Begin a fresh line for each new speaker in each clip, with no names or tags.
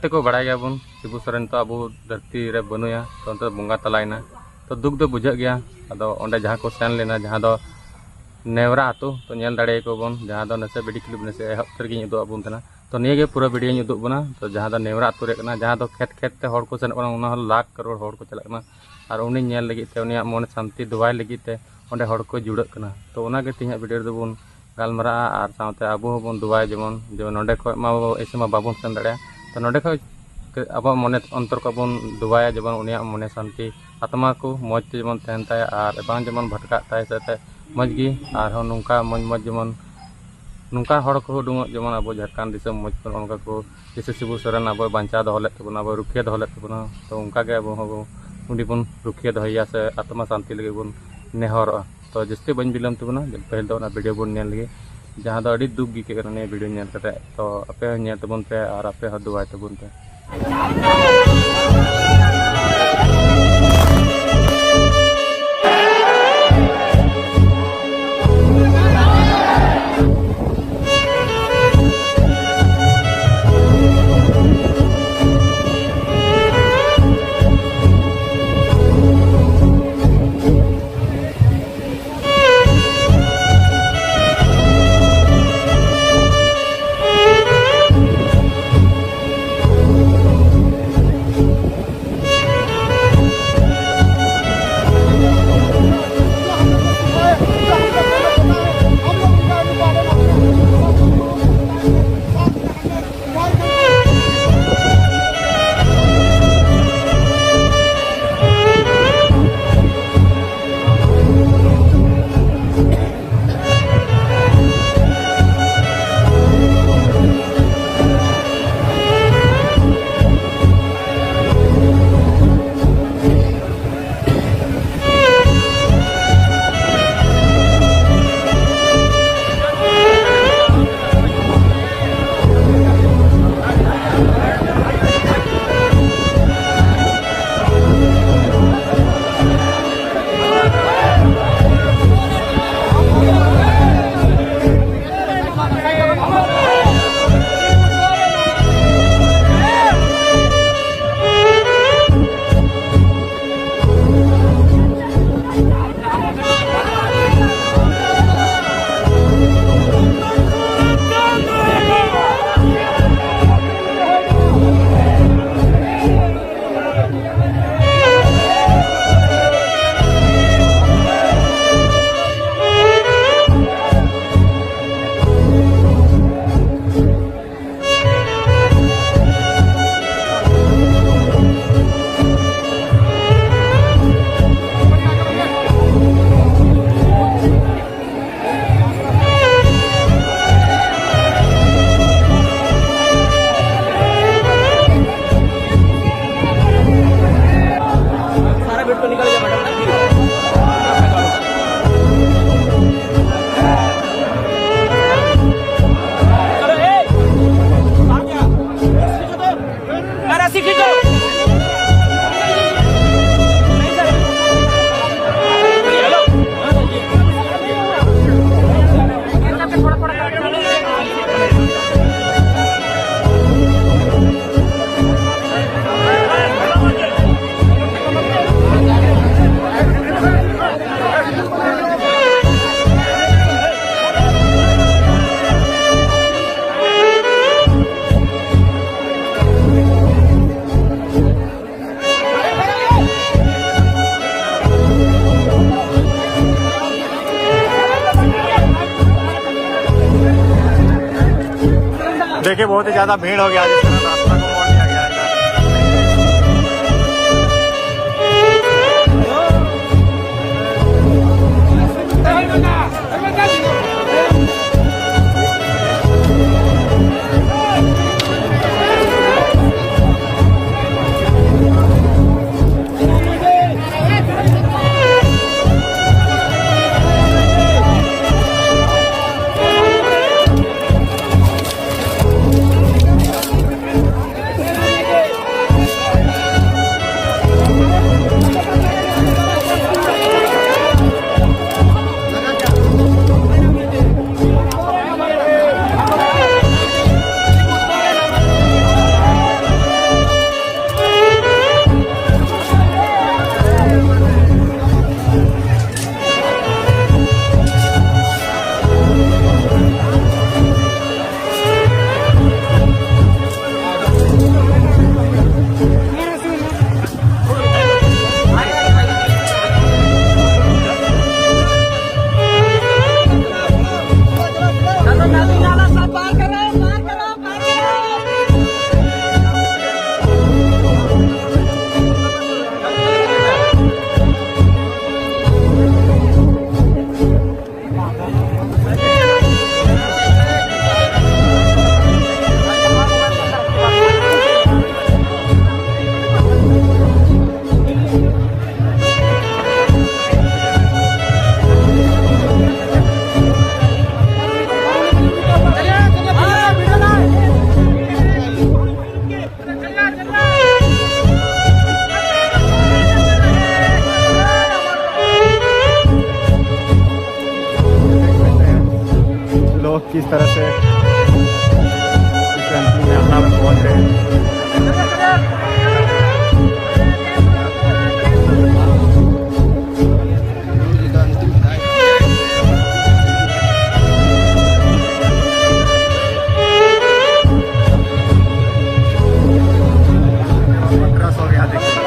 जाते को बड़ा गया बन शिबू सोरेन तो अब धरती रे बनुया तो अंत बंगा तलायना तो दुख दो बुझा गया अदो ओंडे जहाँ को सेन लेना जहाँ दो नेवरा आतो तो नेल दाड़े को बन जहाँ दो नसे वीडियो क्लिप नसे एहब तरगी उदो अबुन तना तो निये गे पूरा वीडियो उदुग बना तो जहाँ दो नेवरा आतो रे कना जहाँ दो खेत खेत ते हड़ को सेनक कना उना लाख करोड़ हड़ को चलक कना और उनी नेल लगी ते उनिया मन शांति दुबाई लगी ते ओंडे हड़ को जुड़क कना तो उना गे तिहा वीडियो दो बन गालमरा और साथे अब बन दुबाई जेमन जेमन नोंडे खय मा ऐसे मा बाबन सेन दाड़े तो नोंडे खय अब मन अंतर को बन दुबाया जेमन उनिया मन शांति आत्मा को मज जेमन तहन ताय और बांग जेमन भटका ताय से मजगी और नुका मज मज जेमन नुका हड़ को उडुंग जेमन अब झारखंड दिसम मज को उनका को जैसे शिबू सोरेन अब बांचा दहले तबना अब रुखिया दहले तबना तो उनका के अब उडी बन रुखिया दहैया से आत्मा शांति लगे बन नेहर तो जस्ते बन बिलम तबना पहल दो वीडियो बन नेल लगे जहाँ दो अड़ी दुख गी के वीडियो नेल कते तो आपे नेल तबन पे और आपे दुबाई तबन पे
देखिए बहुत ही ज्यादा भीड़ हो गया जिस तरह रास्ता को मोड़ दिया गया है। किस तरह से इस अंतिम यात्रा में पहुँच रहे हैं। रस हो गया देखिए।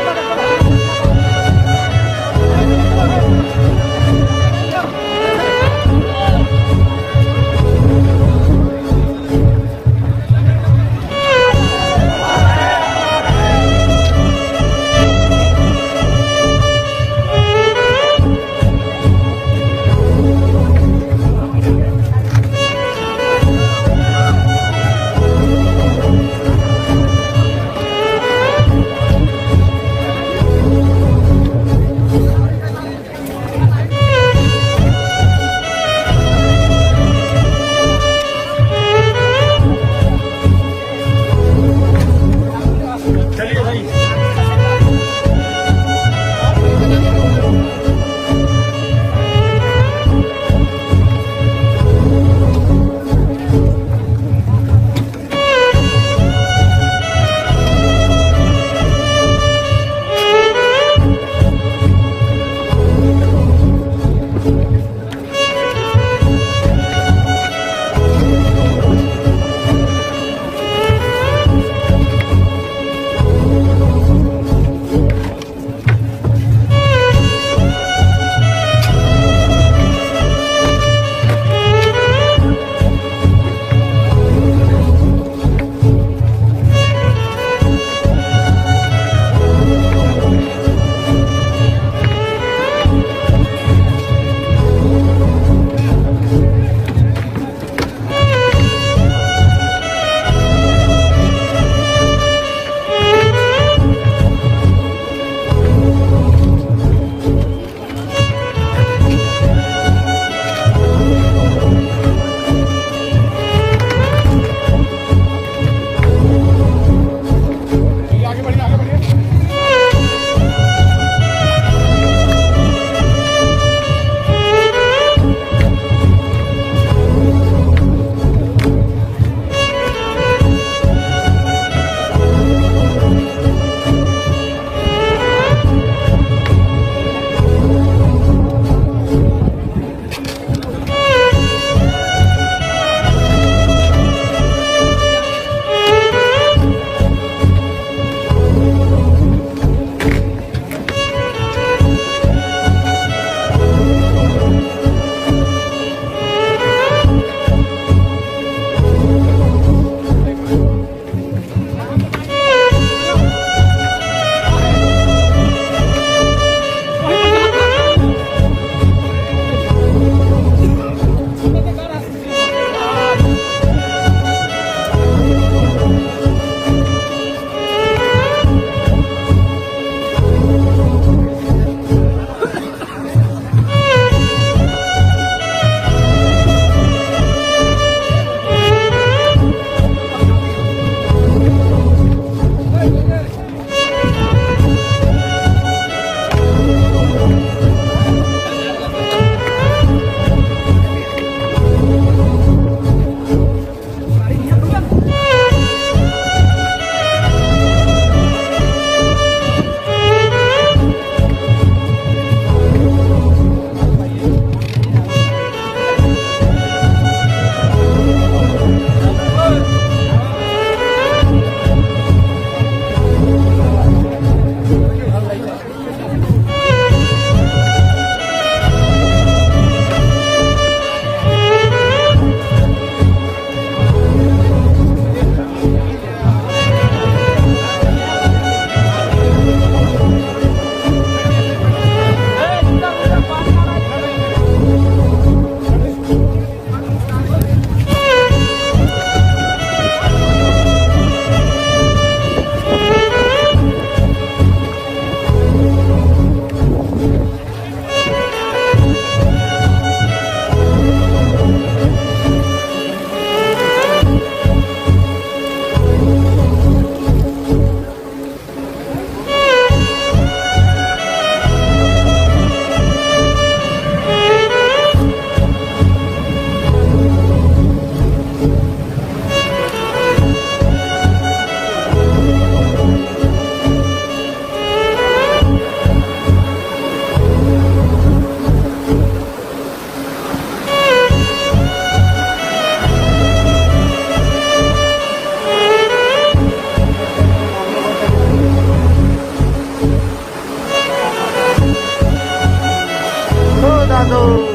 साधू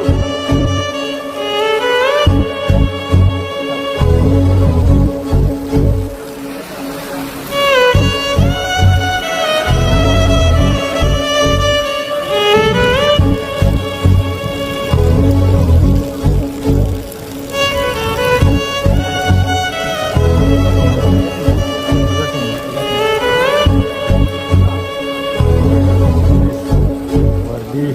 Wardi,